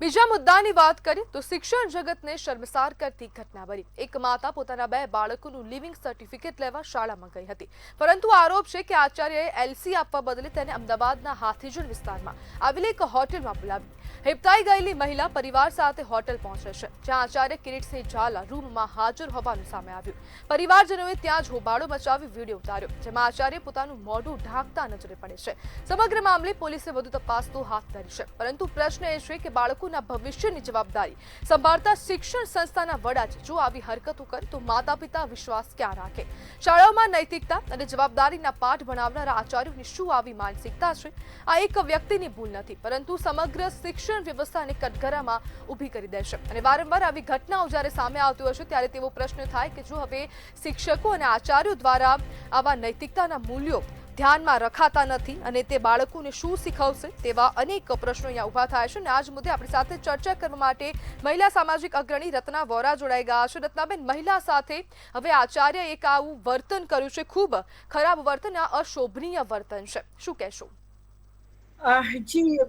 બીજા મુદ્દાની વાત કરીએ તો શિક્ષણ જગતને શર્મસાર કરતી ઘટના બની। એક માતા પોતાના 2 બાળકોનું લિવિંગ સર્ટિફિકેટ લેવા શાળામાં ગઈ હતી, પરંતુ આરોપ છે કે આચાર્યએ એલસી આપવા બદલે તેને અમદાવાદના હાથીજણ વિસ્તારમાં આવેલી એક હોટેલમાં બોલાવી। હિપતાઈ ગયેલી મહિલા પરિવાર સાથે હોટેલ પહોંચે છે, જ્યાં આચાર્ય કિરીટસિંહ ઝાલા રૂમમાં હાજર હોવાનું સામે આવ્યું। પરિવારજનોએ ત્યાં જ હોબાળો મચાવી વિડીયો ઉતાર્યો, જેમાં આચાર્ય પોતાનું મોઢું ઢાંકતા નજરે પડે છે। સમગ્ર મામલે પોલીસે વધુ તપાસ તો હાથ ધરી છે, પરંતુ પ્રશ્ન એ છે કે બાળકોના ભવિષ્યની જવાબદારી સંભાળતા શિક્ષણ સંસ્થાના વડા જો આવી હરકતો કરે તો માતા પિતા વિશ્વાસ ક્યાં રાખે? શાળાઓમાં નૈતિકતા અને જવાબદારીના પાઠ ભણાવનારા આચાર્યોની શું આવી માનસિકતા છે? આ એક વ્યક્તિની ભૂલ નથી, પરંતુ સમગ્ર શિક્ષણ વ્યવસ્થાને કટઘરામાં ઊભી કરી દેશે। અને વારંવાર આવી ઘટનાઓ જ્યારે સામે આવતી હોય છે ત્યારે તેવો પ્રશ્ન થાય કે જો હવે શિક્ષકો અને આચાર્યો દ્વારા આવા નૈતિકતાના મૂલ્યો ધ્યાનમાં રખાતા નથી અને તે બાળકોને શું શીખવશે, તેવા અનેક પ્રશ્નો અહીંયા ઊભા થાય છે। અને આ જ મુદ્દે આપણી સાથે ચર્ચા કરવા માટે મહિલા સામાજિક અગ્રણી રત્ના વોરા જોડાઈ ગયા છે। રત્નાબેન, મહિલા સાથે હવે આચાર્ય એક આવું વર્તન કર્યું છે, ખૂબ ખરાબ વર્તન, આ અશોભનીય વર્તન છે, શું કહેશો? જી,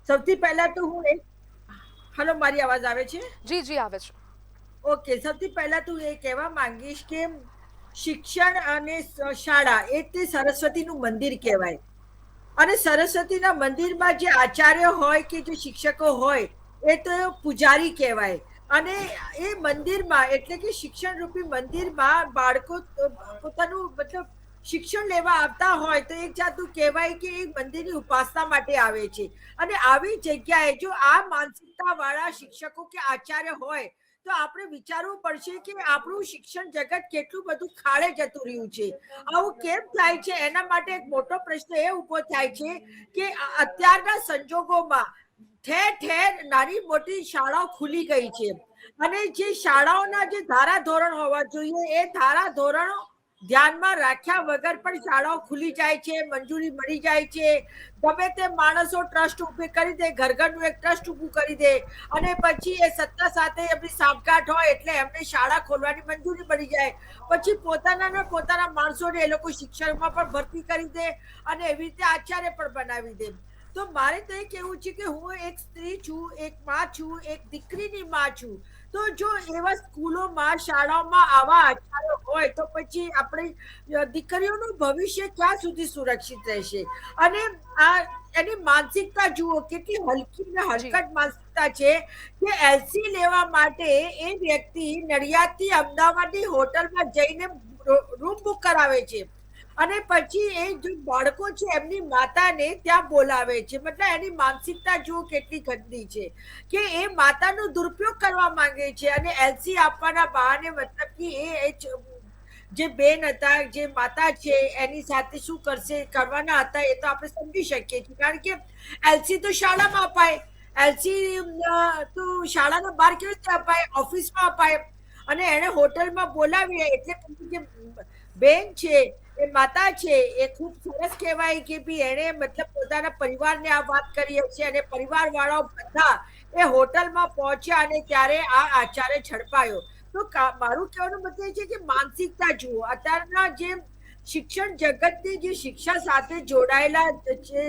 સૌથી પહેલા તો હું હેલો, મારી અવાજ આવે છે? જી જી, આવે છે। ઓકે, સૌથી પહેલા તો એ કહેવા માંગીશ કે શિક્ષણ અને શાળા એ તે સરસ્વતીનું મંદિર કહેવાય, અને સરસ્વતીના મંદિરમાં જે આચાર્ય હોય કે જે શિક્ષકો હોય એ તો પૂજારી કહેવાય। અને એ મંદિરમાં એટલે કે શિક્ષણ રૂપી મંદિરમાં બાળકો પોતાનું મતલબ શિક્ષણ લેવા આવતા હોય તો એક જાતનું કહેવાય કે એક મંદિરની ઉપાસના માટે આવે છે। અને આવી જગ્યાએ જો આ માનસિકતા વાળા શિક્ષકો કે આચાર્ય હોય તો આપણે વિચારવું પડશે કે આપણું શિક્ષણ જગત કેટલું બધું ખાડે જતું રહ્યું છે। આવું કેમ થાય છે? એના માટે એક મોટો પ્રશ્ન એ ઉભો થાય છે કે અત્યારના સંજોગોમાં ઠેર ઠેર નાની મોટી શાળાઓ ખુલી ગઈ છે, અને જે શાળાઓના જે ધારાધોરણ હોવા જોઈએ એ ધારાધોરણો ધ્યાનમાં રાખ્યા વગર પણ શાળાઓ ખુલી જાય છે, મંજૂરી મળી જાય છે। ગમે તે માણસો ટ્રસ્ટ ઉભી કરી દે, ઘરનું એક ટ્રસ્ટ ઉભું કરી દે, અને પછી એ સત્તા સાથે એમની સામગાંઠ હોય એટલે એમને શાળા ખોલવાની મંજૂરી મળી જાય। પછી પોતાના માણસોને એ લોકો શિક્ષણમાં પણ ભરતી કરી દે અને એવી રીતે આચાર્ય પણ બનાવી દે। તો મારે તો એ કહેવું છે કે હું એક સ્ત્રી છું, એક માં છું, એક દીકરીની માં છું, તો જો એવા સ્કૂલોમાં શાળાઓમાં આવા આચાર્યો હોય તો પછી આપણી દીકરીઓનું ભવિષ્ય ક્યાં સુધી સુરક્ષિત રહેશે? અને આ એની માનસિકતા જુઓ, કેટલી હલકી ને હલકટ માનસિકતા છે કે એલસી લેવા માટે એ વ્યક્તિ નડિયાદથી અમદાવાદની હોટલમાં જઈને રૂમ બુક કરાવે છે, અને પછી એ જે બાળકો છે એમની માતાને ત્યાં બોલાવે છે। મતલબ એની માનસિકતા જુઓ કેટલી ગંદી છે કે એ માતાનો દુરુપયોગ કરવા માંગે છે, અને એલસી આપવાના બહાને મતલબ કે એ જે બેન હતા, જે માતા છે, એની સાથે શું કરવાના હતા એ તો આપણે સમજી શકીએ છીએ, કારણ કે એલસી તો શાળામાં અપાય, એલસી તો શાળાના બહાર કેવી રીતે અપાય? ઓફિસમાં અપાય। અને એને હોટલમાં બોલાવીએ એટલે જે બેન છે, એ માતા છે, એ ખૂબ સરસ કહેવાય કે ભી એને મતલબ પોતાના પરિવારને આ વાત કરી છે, અને પરિવાર વાળાઓ બધા એ હોટલમાં પહોંચ્યા અને ત્યારે આ આચાર્ય ઝડપાયો। તો મારું કહેવાનું મતલબ એ છે કે માનસિકતા જુઓ, અત્યારના જે શિક્ષણ જગતની જે શિક્ષા સાથે જોડાયેલા જે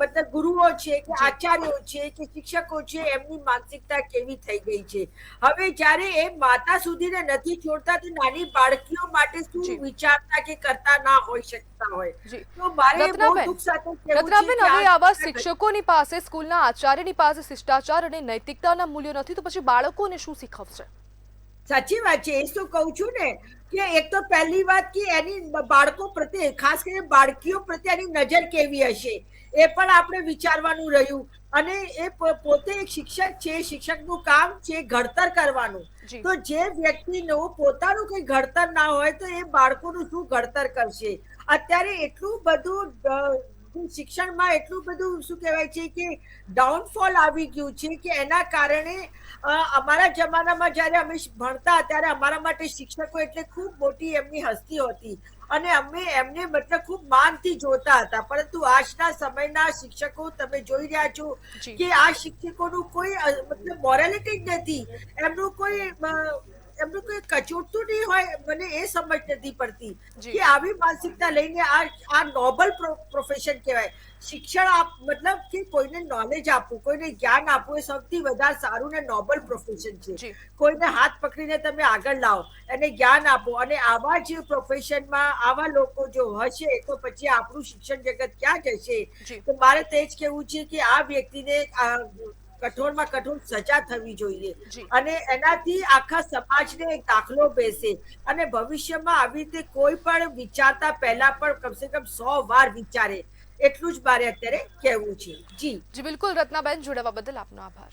મતલબ ગુરુઓ છે કે આચાર્યો છે કે શિક્ષકો છે, એમની માનસિકતા કેવી થઈ ગઈ છે। હવે જ્યારે એ માતા સુધીને નથી છોડતા તો નાની બાળકીઓ માટે શું વિચારતા કે કરતા ના હોઈ શકતા હોય? તો મારે બહુ દુઃખ સાથે કહેવું છે રત્નાબેન, હવે આવા શિક્ષકોની પાસે, સ્કૂલના આચાર્યની પાસે શિષ્ટાચાર અને નૈતિકતાના મૂલ્યો નથી તો પછી બાળકોને શું શીખવશે? સાચી વાત છે, એ તો કહું છું ને કે એક તો પહેલી વાત કે એની બાળકો પ્રત્યે, ખાસ કરીને બાળકીઓ પ્રત્યે એની નજર કેવી હશે એ પણ આપણે વિચારવાનું રહ્યું। અને એ પોતે એક શિક્ષક છે, શિક્ષકનું કામ છે ઘડતર કરવાનું, તો જે વ્યક્તિનું પોતાનું કઈ ઘડતર ના હોય તો એ બાળકોનું શું ઘડતર કરશે? અત્યારે એટલું બધું શિક્ષણમાં એટલું બધું શું કહેવાય છે કે ડાઉનફોલ આવી ગયું છે કે એના કારણે અમારા જમાનામાં જયારે અમે ભણતા ત્યારે અમારા માટે શિક્ષકો એટલે ખૂબ મોટી એમની હસ્તી હતી, અને અમે એમને મતલબ ખૂબ માનથી જોતા હતા। પરંતુ આજના સમયના શિક્ષકો તમે જોઈ રહ્યા છો કે આ શિક્ષકોનું કોઈ મતલબ મોરાલિટી જ નથી, એમનું કોઈ એમનું કોઈ કચોટતું નહીં હોય, મને એ સમજ નથી પડતી જી. કે આવી માનસિકતા લઈને આ નોબલ પ્રોફેશન કહેવાય. શિક્ષણ મતલબ કે કોઈને નોલેજ આપવું, કોઈને જ્ઞાન આપવું એ સૌથી વધારે સારું ને નોબલ પ્રોફેશન છે. જી. કોઈને હાથ પકડીને તમે આગળ લાવો અને જ્ઞાન આપો, અને આવા જ પ્રોફેશનમાં આવા લોકો જો હશે તો પછી આપણું શિક્ષણ જગત ક્યાં જશે? જી. તો મારે તે જ કહેવું છે કે આ વ્યક્તિને કઠોરમાં કઠોર સજા થવી જોઈએ, જી. અને એનાથી આખા સમાજને એક દાખલો બેસે, અને ભવિષ્યમાં આવી રીતે કોઈ પણ વિચારતા પહેલા પણ કમસે કમ 100 વાર વિચારે, એટલું જ મારે અત્યારે કહેવું છે. જી જી બિલકુલ રત્નાબેન, જોડાવા બદલ આપનો આભાર.